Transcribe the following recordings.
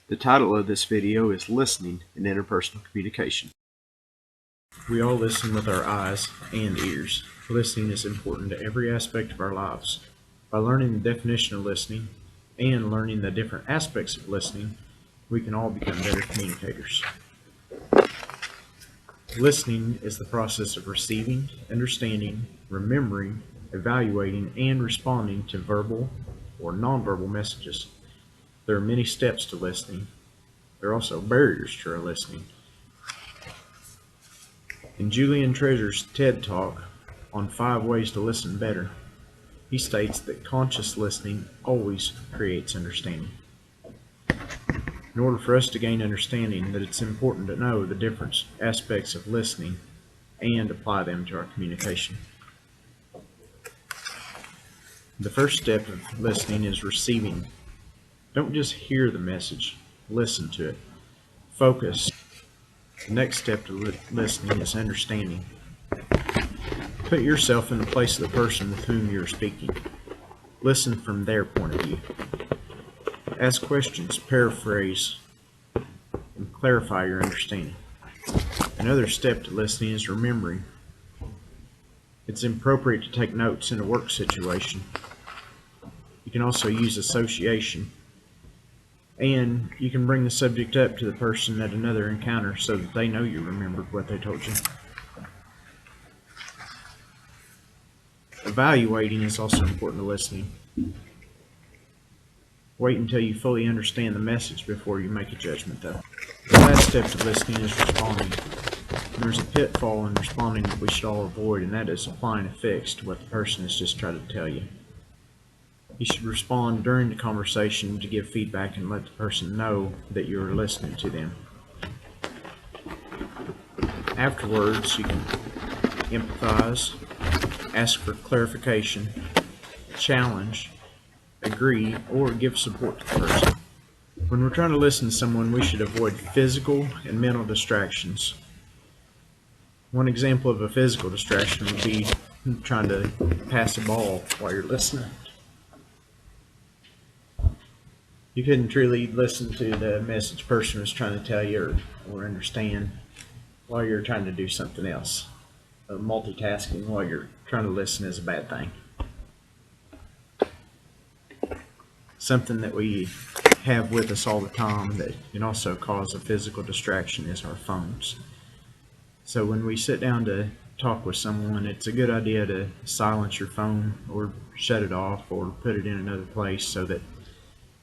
The title of this video is Listening in Interpersonal Communication. We all listen with our eyes and ears. Listening is important to every aspect of our lives. By learning the definition of listening and learning the different aspects of listening, we can all become better communicators. Listening is the process of receiving, understanding, remembering, evaluating, and responding to verbal or nonverbal messages. There are many steps to listening. There are also barriers to our listening. In Julian Treasure's TED Talk on 5 ways to listen better, he states that conscious listening always creates understanding. In order for us to gain understanding, that it's important to know the different aspects of listening and apply them to our communication. The first step of listening is receiving. Don't just hear the message, listen to it. Focus. The next step to listening is understanding. Put yourself in the place of the person with whom you're speaking. Listen from their point of view. Ask questions, paraphrase, and clarify your understanding. Another step to listening is remembering. It's appropriate to take notes in a work situation. You can also use association. And you can bring the subject up to the person at another encounter so that they know you remembered what they told you. Evaluating is also important to listening. Wait until you fully understand the message before you make a judgment, though. The last step to listening is responding. There's a pitfall in responding that we should all avoid, and that is applying a fix to what the person has just tried to tell you. You should respond during the conversation to give feedback and let the person know that you are listening to them. Afterwards, you can empathize, ask for clarification, challenge, agree, or give support to the person. When we're trying to listen to someone, we should avoid physical and mental distractions. One example of a physical distraction would be trying to pass a ball while you're listening. You couldn't truly listen to the message person was trying to tell you or understand while you're trying to do something else. Multitasking while you're trying to listen is a bad thing. Something that we have with us all the time that can also cause a physical distraction is our phones. So when we sit down to talk with someone, it's a good idea to silence your phone or shut it off or put it in another place so that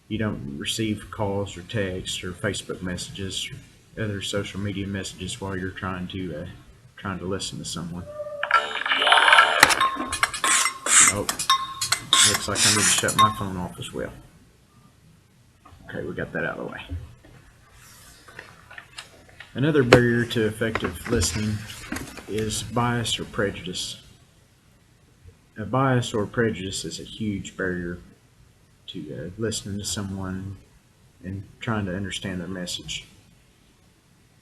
you don't receive calls or texts or Facebook messages or other social media messages while you're trying to listen to someone. Oh, looks like I need to shut my phone off as well. Okay, we got that out of the way. Another barrier to effective listening is bias or prejudice. A bias or prejudice is a huge barrier to listening to someone and trying to understand their message.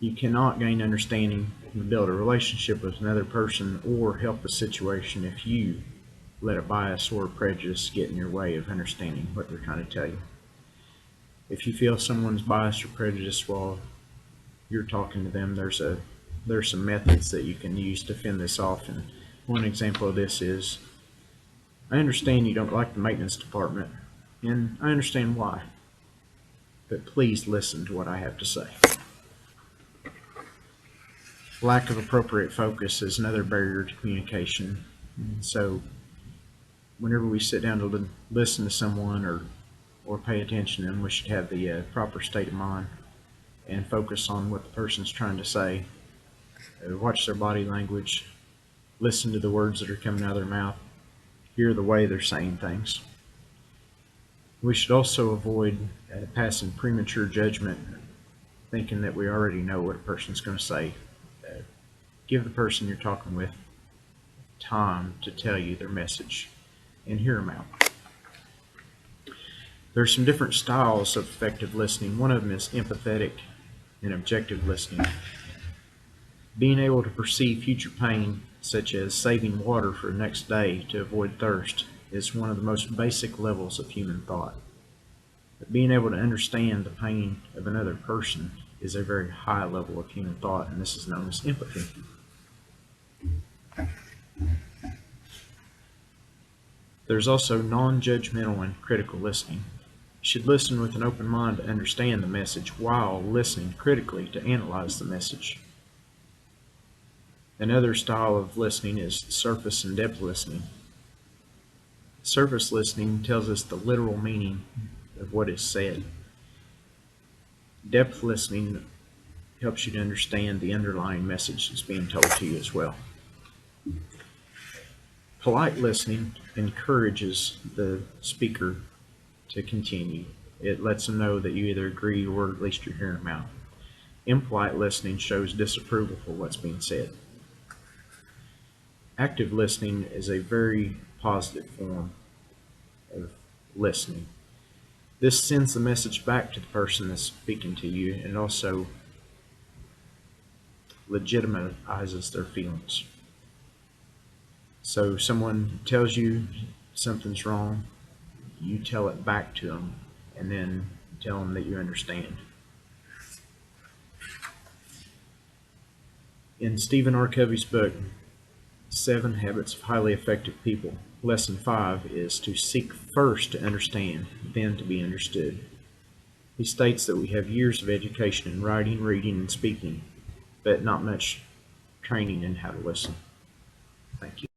You cannot gain understanding and build a relationship with another person or help a situation if you let a bias or a prejudice get in your way of understanding what they're trying to tell you. If you feel someone's biased or prejudiced while you're talking to them, there's some methods that you can use to fend this off. And one example of this is, I understand you don't like the maintenance department, and I understand why, but please listen to what I have to say. Lack of appropriate focus is another barrier to communication. So whenever we sit down to listen to someone or pay attention to them, we should have the proper state of mind and focus on what the person's trying to say. Watch their body language, listen to the words that are coming out of their mouth, hear the way they're saying things. We should also avoid passing premature judgment, thinking that we already know what a person's going to say. Give the person you're talking with time to tell you their message and hear them out. There's some different styles of effective listening. One of them is empathetic and objective listening. Being able to perceive future pain, such as saving water for the next day to avoid thirst, is one of the most basic levels of human thought. Being able to understand the pain of another person is a very high level of human thought, and this is known as empathy. There's also non-judgmental and critical listening. You should listen with an open mind to understand the message while listening critically to analyze the message. Another style of listening is surface and depth listening. Surface listening tells us the literal meaning of what is said. Depth listening helps you to understand the underlying message that's being told to you as well. Polite listening encourages the speaker to continue. It lets them know that you either agree or at least you're hearing them out. Impolite listening shows disapproval for what's being said. Active listening is a very positive form of listening. This sends the message back to the person that's speaking to you, and also legitimizes their feelings. So someone tells you something's wrong, you tell it back to them, and then tell them that you understand. In Stephen R. Covey's book, 7 Habits of Highly Effective People, Lesson 5 is to seek first to understand, then to be understood. He states that we have years of education in writing, reading, and speaking, but not much training in how to listen. Thank you.